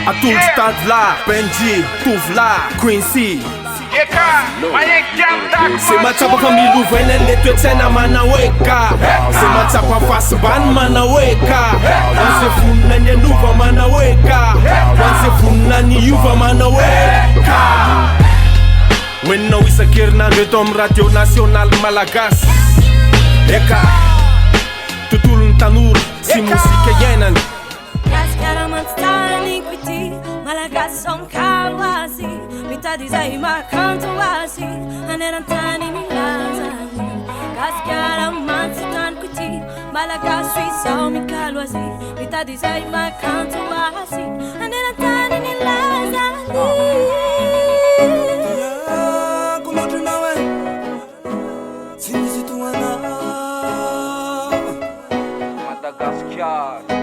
Atolo tady la Benji, tovla, Quincy Se matsapaka milovana le toetsaina manahoeka Se matsapa fasibany manahoeka Anse vonona ny anova manahoeka Anse vonona ny iova manahoeka Hoeninao isan-kerinandro eto amin'ny radio national malagasy Eka tontolon'ny tanora sy mozika iainany Malagasy sonkalo azy mitady izay makanto azy anerantany milazany gasikara mantsy taniko ity malagasy izao mikalo azy mitady izay makanto azy anerantany milazany Kumotrinao e tsy misy toanao Madagasikara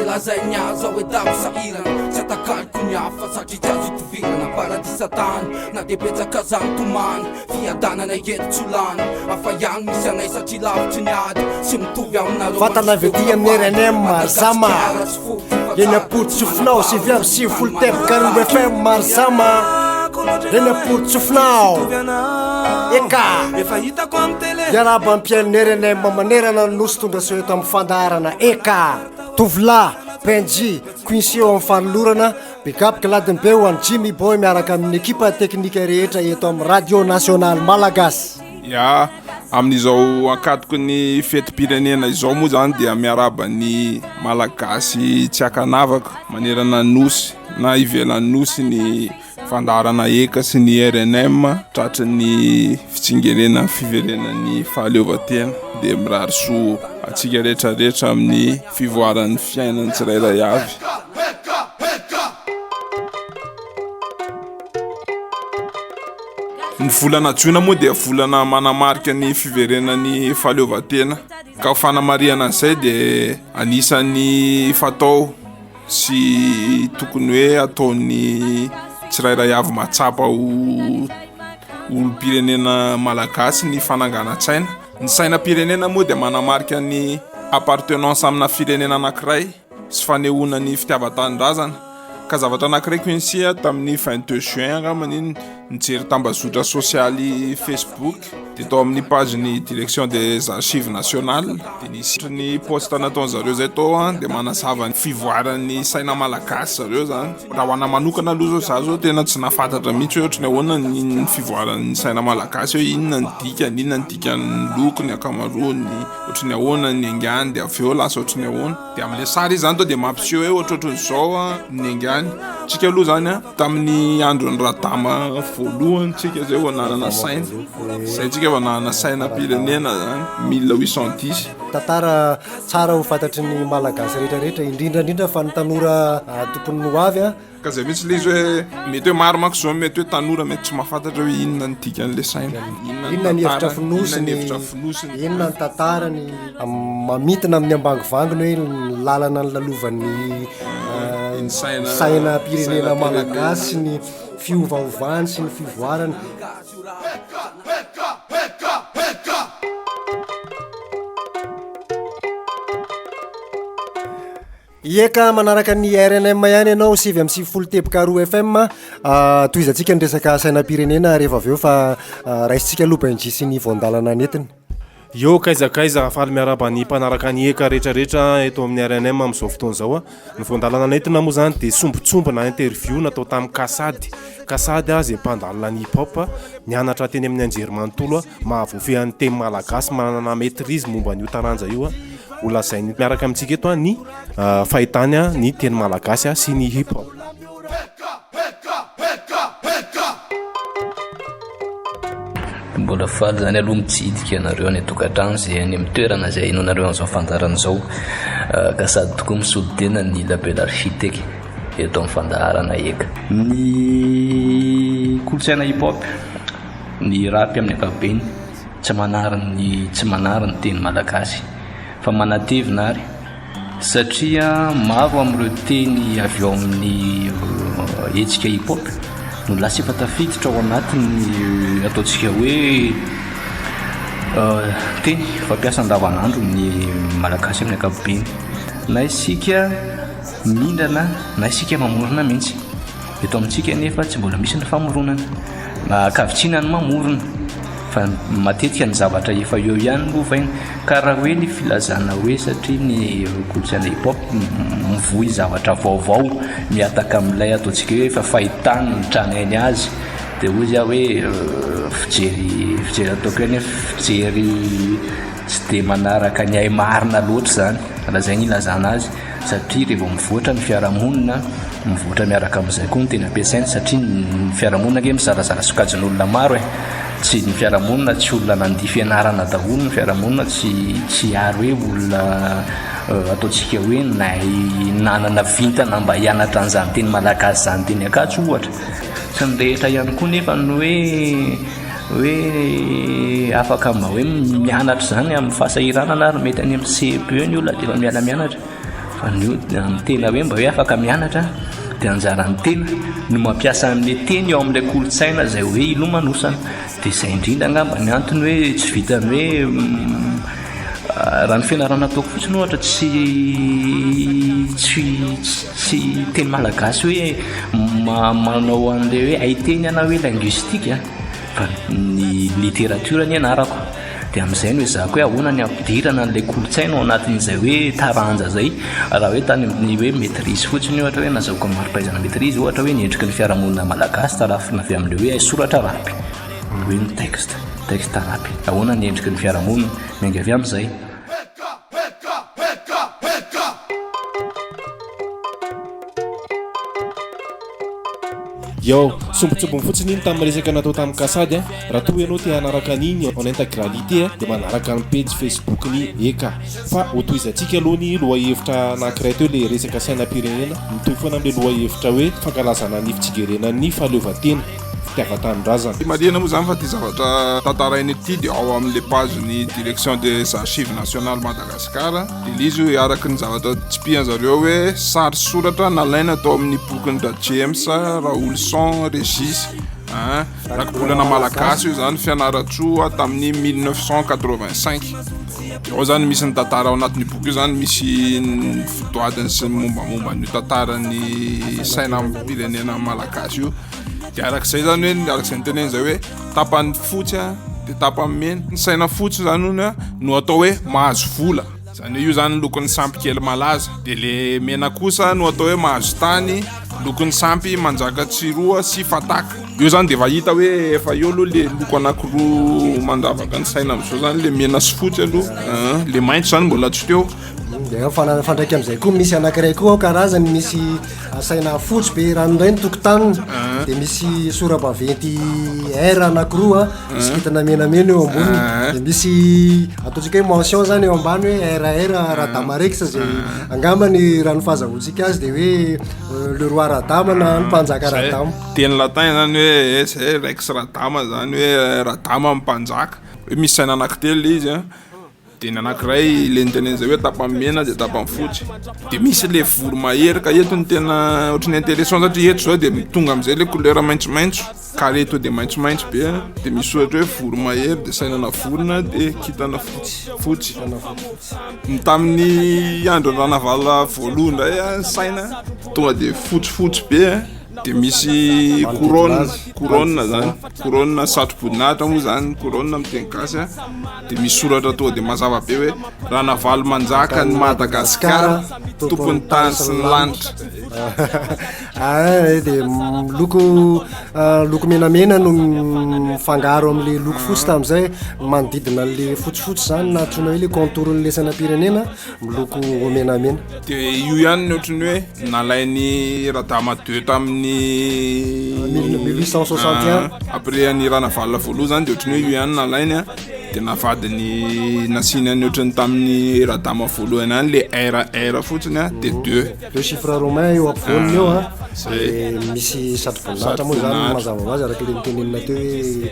Lazainy azo hoe dabo sahirana Tsy atakaliko ny hafa satria tsy azo itovirana Paradisa tany na de betsaka zany tomany Fiadanana eto tsolany Afa ihany misy anay satria lavitry ny ady Sy mitovy aminareo Fatana vety amin'ny RNM Marzama Eny apotsofinao sivy amby sivifolo teboka Roa FM Marzama Eny apotsofinao Eka Iaraba ampiain'ny RNM manerana nosy tondra so eto amin'ny fandaharana Eka Tovla, Benji, Quincy eo amin'ny fanolorana Bikapika ladiny be ho an'ny Jimmy Boy miaraka amin'ny ekipa teknika rehetra eto amin'ny radio national malagasy Ya, amin'izao akatoko ny fetim-pirenena izao moa zany dia miaraba ny malagasy tsy akanavaka manerana nosy na ivelan'ny nosy ny fandaharana eka sy ny RNM tratra ny fitsingerenan'ny fiverenan'ny fahaleovan-tena dia mirary soa atsika rehetrarehetra amin'ny fivoaran'ny fiainan'ny tsirairay avy Ny volana Jona moa dia volana manamarika ny fiverenan'ny fahaleovan-tena ka fanamariana an'izay dia anisan'ny fatao sy tokony hoe ataon'ny tsirairay avy matsapa olo-pirenena malagasy ny fananganan-tsaina Ny sainam-pirenena moa dia manamarika ny appartenance amina firenena anankiray sy fanehoana ny fitiavan-tanindrazana ka zavatra anankiray Quincy tamin'ny 22 juin angambany nijery tambazotra sosialy Facebook dia tao amin'ny page ny direction des archives nationales dia nisy ny poste nataony zareo zay tao dia manazava ny fivoaran'ny saina malagasy zareo zany raha ho ana manokana aloha zao tena tsy nafantatra mihitsy hoe ohatry ny ahoana ny fivoaran'ny saina malagasy hoe inona ny dikany lokony akamaroany ohatry ny ahoana ny angany dia avy eo lasa ohatry ny ahoana dia amin'ilay sary izy zany tao dia mampiseho hoe ohatrohatr'izao ny angany tsika aloha zany tamin'ny andron'ny radama voalohany tsika zay ho anarana saina zay tsika ho anarana sainam-pirenena zany 1810 Tantara tsara ho fantatry ny malagasy rehetrarehetra indrindrandrindra fa ny tanora tokony ho avy ka zay mihitsy le izy hoe mety hoe maro manko zao mety hoe tanora mety tsy mahafantatra hoe inona ny dikan'le saina inona ny hevitra finosiny inona ny tantarany mamitina amin'ny ambangovangony hoe ny lalana ny lalovan'ny sainam-pirenena malagasy ny fiovaovany sy ny fivoarany Eka manaraka ny RNM ihany ianao 7 teboka 2 FM toizantsika ny resaka sainam-pirenena rehefa avy eo fa raisitsika Benji sy ny voandalana netiny Yo kaizakaiza faly miaraba ny mpanaraka ny eka rehetrarehetra eto amin'ny RNM amin'izao fotoana izao ny voandalana nentina moa zany dia sombotsombona interview natao tamin'ny Kasady azy mpandalana ny hip-hop nianatra teny amin'ny anjerimanontolo mahavoafehan'ny teny malagasy manana maîtrise momba ny taranja io ho lazainy miaraka amintsika eto ny fahitany ny teny malagasy sy ny hip-hop mbola faly zany aloha mitsidika anareo ny tokantrano zay any amin'ny toerana zay hainonareo an'izao fandarana izao ka sady tokoa misody tena ny label architecte eto amin'ny fandaharana eka ny kolotsaina hip-hop ny rapy amin'ny ankapobeny tsy manariny teny malagasy fa manatevina ary satria maro amin'ireo teny avy eo amin'ny hetsika hip-hop no lasa efa tafiditra ao anatiny ataontsika hoe teny fampiasa andavanandro ny malagasy amin'ny ankapobeny na isika mindrana na isika mamorona mihitsy eto amintsika nefa tsy mbola misy ny famoronana kavitsiana ny mamorona fa matetika ny zavatra efa eo ihany movainy ka raha hoe ny filazana hoe satria ny kolotsaina hip-hop mivohy zavatra vaovao miataka amin'ilay ataontsika hoe efa fahitany ny tranainy azy dia hoy za hoe fijery ataoko hoe fijery tsy dia manaraka ny ay marina loatra zany raha zay ny ilazana azy satria rehefa mivoatra ny fiarahamonina mivoatra miaraka amin'izay koa ny tena ampiasainy satria ny fiarahamonina nge mizarazara sokajin'olona maro tsy ny fiarahamonina tsy olona nandia fianarana daholo ny fiarahamonina tsy ary hoe olona ataontsika hoe nay nanana vintana mba hianatra an'izany teny malagasy zany teny akatsy ohatra sy ny rehetra ihany koa nefa ny hoe afaka mba hoe mianatra zany amin'ny fahasahiranana ary mety any amin'ny CEP ny olona dia efa miala mianatra fa ny tena hoe mba hoe afaka mianatra dia anjaran'ny tena no mampiasa an'le teny eo amin'ilay kolotsaina izay hoe ilomanosana dia izay indrindra angamba ny antony hoe tsy vitany hoe raha ny fianarana ataoko fotsiny ohatra tsy teny malagasy hoe manao an'le hoe aiteny ana hoe linguistique fa ny littérature ny anarako dia amin'izay no hoe zako hoe ahoana ny ampidirana an'ilay kolotsaina ao anatin'izay hoe taranja zay raha hoe tany amin'ny hoe maîtrise fotsiny ohatra hoe nazahoaka maripaizana maîtrise ohatra hoe niendriky ny fiarahamonina malagasy tarafina avy amin'le hoe soratra rapy hoe ny texte rapy ahoana ny endriky ny fiarahamonina miainga avy amin'izay Yo, sombotsombo fotsiny iny tamin'ny resaka natao tamin'ny kasady raha toa ianao te hanaraka an'iny en intégralité dia manaraka ny page Facebook ny eka fa hotoizantsika aloha ny lohahevitra anankiray teo le resaka sainam-pirenena mitohy foana amin'le lohahevitra hoe fankalazana ny fitsingerenan'ny fahaleovantena fitiavan-tanindrazana marina moa zany fa ty zavatra tantarainy ity dia ao amin'le page ny direction des archives nationales Madagascar dia lizy hoe araky ny zavatra tsipihan zareo hoe sary soratra nalaina atao amin'ny bokiny da James Raoulson Régis rakobolana malagasy io zany fianaratsoa tamin'ny 1985 ao zany misy ny tantara ao anatin'ny boky io zany misy ny fitoadiny sy mombamomba ny tantarany sainam-pirenena malagasy io dia arak'izay zany hoe arak'izay nyteneny zay hoe tapany fotsy dia tapany mena ny saina fotsy zany no atao hoe mahazo vola zany hoe io zany lokon'ny sampy kely malaza dia le mena kosa no atao hoe mahazo tany lokon'ny sampy manjaka tsiroa sy fataka io zany dia efa hita hoe efa eo aloha le loko anankiroa mandavaka ny saina amin'izao zany le mena sy fotsy aloha le maintso zany mbola tsy teo dia fandraiky amin'izay koa misy anankiray koa ao karazany misy saina fotsy be ranoray ny tokotaniny dia misy sora-baventy R anankiroa misy kitana menamena eo amboniny dia misy ataontsika hoe mention zany eo ambany hoe RR Radama Rex zay angambany raha ny fahazahoantsika azy dia hoe le roi Radama na ny mpanjaka Radama teny latin zany hoe Rex Radama zany hoe Radama mpanjaka hoe misy saina anankitelo izy dia ny anankiray le niteneny zay hoe tapany mena dia tapany fotsy dia misy le voro mahery ka eto ny tena ohatrany intéressant satria eto zao dia tonga amin'izay le couleur maintsomaintso carré to dia maintsomaintso be dia misy ohatra hoe voro mahery dia sainana vorona dia kitana fotsy tamin'ny andro ranavala voalohany ndray saina tonga dia fotsifotsy be dia misy couronne zany couronne satro-boninahitra moa zany couronne amin'ny teny gasy dia misy soratra tonga dia mazava be hoe ranavaly manjaka ny Madagasikara tompony tany sy ny lanitra dia loko menamena no mifangaro amin'le loko fotsy tamin'izay manodidina le fotsifotsy zany na antsoina hoe le contour n'le sainam-pirenena miloko menamena dia io ihany ny ohatrany hoe nalainy Radama 2 tamin'ny 1861 après ny ranavalina voaloha zany dia ohatrany hoe io ihany nalainy dia navadiny nasiny any ohatrany tamin'ny Radama voalohany any le RR fotsiny dia 2 le chiffre romain eo ampovoaniny eo misy satro-boninahitra moa zany mazava ho azy araka le nitenenina teo hoe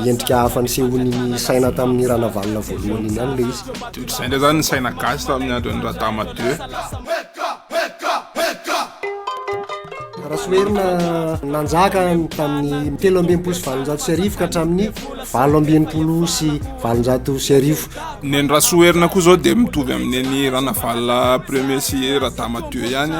endrika hafa nisehony saina tamin'ny ranavalina voalohany iny any le izy dia ohatr'izay ndray zany ny saina gasy tamin'ny andron'ny Radama 2 raha soerina nanjaka tamin'ny 3 sy 700 ka hatramin'ny 7 sy 700 neny raha soerina koa zao dia mitovy amin'ny ranavala premier sy Radama 2 ihany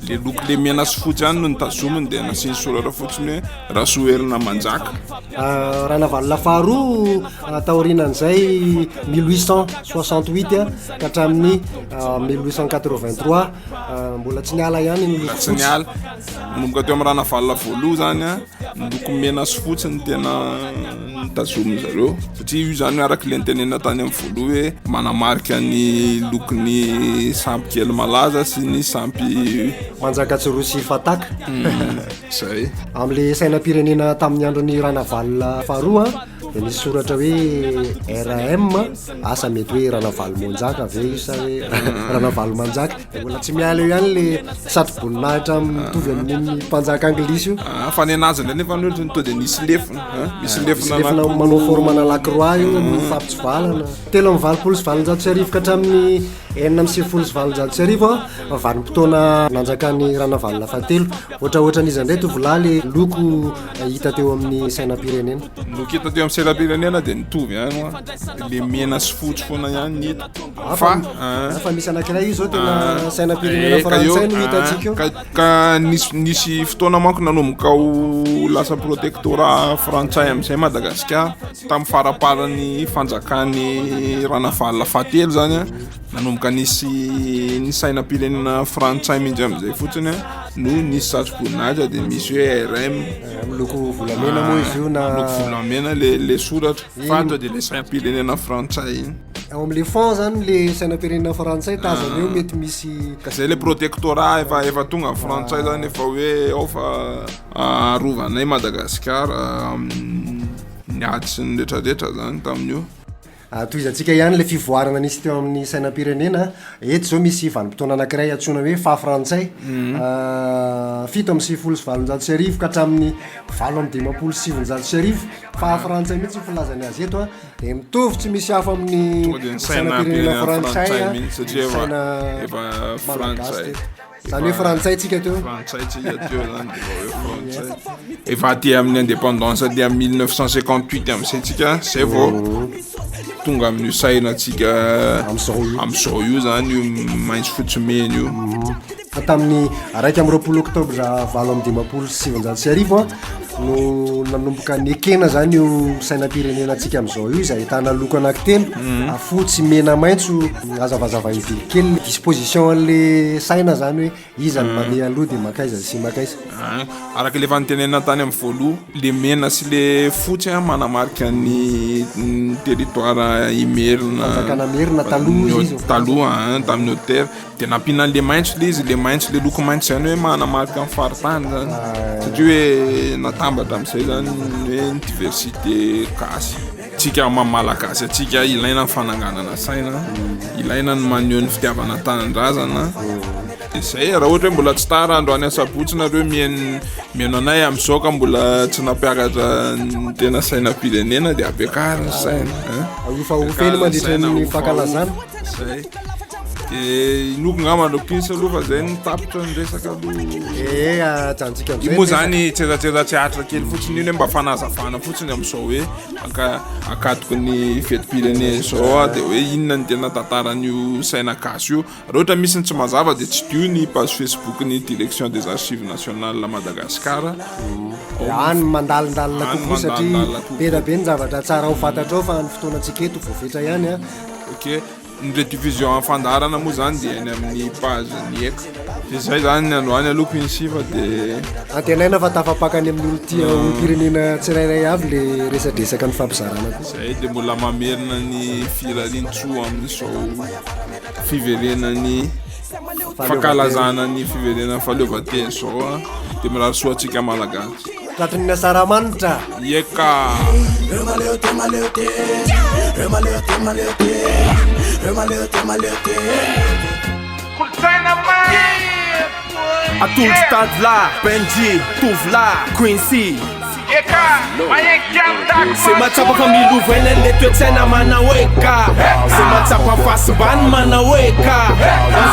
le loko le mena sy fotsy ihany no nitazominy dia nasiany soratra fotsiny hoe Rasoerina Manjaka. Raha navalona faharoa taorinan'izay 1868 ka hatramin'ny 1883 mbola tsy niala ihany ny loko Tsy niala manomboka teo amin'ny raha navalona voaloha zany a ny loko mena sy fotsy ny tena nitazominy zareo satria io zany araka le nitenena tany amin'ny voaloha hoe manamarika ny lokony sampy kely malaza sy ny sampy Manjaka Tsiroa sy Fataka. zay. Amin'le sainam-pirenena tamin'ny andron'ny Ranavalo faharoa dia misy soratra hoe RM asa mety hoe Ranavalo Manjaka ave io sa hoe Ranavalo Manjaka. Mbola tsy miala eo ihany le satroboninahitra mitovy amin'ny mpanjaka anglisy io. Fanenazana nefa ny ohatra to dia nisy lefona misy lefona manao formana Lacroix io mifampitsivalana 720 ka hatramin'ny 970 vanim-potoana nanjakan'ny Ranavalona fahatelo ohatraohatran'izy indray tovolahy le loko hita teo amin'ny sainam-pirenena. Loko hita teo amin'ny sainam-pirenena dia nitovy ihany le mena sy fotsy foana ihany ny hita fa misy anankiray io zao tena sainam-pirenena frantsay no hitantsika io ka nisy fotoana manko nanomboka ho lasa protectorat frantsay amin'izay Madagasikara tamin'ny faraparan'ny fanjakan'ny Ranavalona fahatelo zany nanomboka nisy ny sainam-pirenena frantsay mihitsy amin'izay fotsiny no nisy satroboninahitra dia misy hoe RM miloko volamena moa izy io na loko volamena le soratra fa ato dia le sainam-pirenena frantsay iny. Ao amin'le fond zany le sainam-pirenena frantsay tazana eo mety misy ka zay le protectorat efa tonga frantsay zany efa hoe ao fa arovanay Madagasikara niady sy ny rehetrarehetra zany tamin'io. Toizantsika ihany le fivoarana nisy teo amin'ny sainam-pirenena eto zao misy vanim-potoana anankiray antsoina hoe fa frantsay 770 ka hatramin'ny 770 fa frantsay mihitsy filazany azy eto dia mitovy tsy misy hafa amin'ny sainam-pirenena frantsay saina frantsay zany hoe frantsay tsika teo zany efa aty amin'ny indépendance dia amin'ny 1958 amin'izay tsika zay vao tonga amin'ny saina tsika amin'izao io zany io maintso fotsy mena io tamin'ny 1 oktobra 1970 no nanomboka niekena zany io sainam-pirenena antsika amin'izao io izay ahitana loko anankitelo fotsy mena maintso azavazava ivily kely disposition an'le saina zany hoe iza ny mandeha aloha dia makaiza sy makaiza araka le efa nitenena tany amin'ny voaloha le mena sy le fotsy manamarika ny territoire Imerina taloha tamin'ny hôtel dia nampiana le maintso le izy le maintso le loko maintso zany hoe manamarika amin'ny faritany zany satria hoe natambatra amin'izay zany hoe ny diversité gasy tsika malagasy atsika ilaina ny fananganana saina ilaina ny maneho ny fitiavana tanindrazana dia zay raha ohatra hoe mbola tsy tara androany asabotsy nareo mihaino anay amin'izao ka mbola tsy nampiakatra ny tena sainam-pirenena dia ampiakariny saina fa ofeny mandritra ny fankalazana zay inoko ngamba ndokisa aloha fa zay nitapitra ny resaka aloha ajantsika io moa zany tseratseratsyatra kely fotsiny iny hoe mba fanazavana fotsiny amin'izao hoe akatoko ny fetim-pirenena zao dia hoe inona ny tena tantaran'io saina gasy io raha ohatra misy ny tsy mazava dia tsy dio ny page Facebook ny direction des archives nationales Madagasikara any mandalindalina kokoa satria be ny zavatra tsara ho fantatrao fa ny fotoanantsika eto voafetra ihany ok ny redivision afandarana moa zany dia eny amin'ny page ny eka dia zay zany androany aloha principe dia antenaina fa tafapakany amin'ny olo tia pirenena tsirairay avy le resadresaka ny fampizarana zay dia mbola mamerina ny firarintsoa amin'izao fiverenany fankalazana ny fiverenany fahaleovan-tena zao dia mirary soatsika malagasy tratrin'ny asaramanitra eka Atolo stade là, Benji, Tovla, Quincy. Se matsapa familuvena le toetsaina manaweka se matsapa fasibany manaweka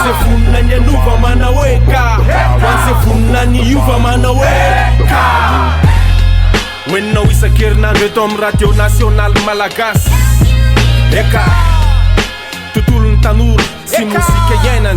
se vonina ny anova manaweka se vonina ny iova manaweka hoeninao isan-kerinandro eto amin'ny radio national malagasy eka tontolo ny tanora sy mozika iainana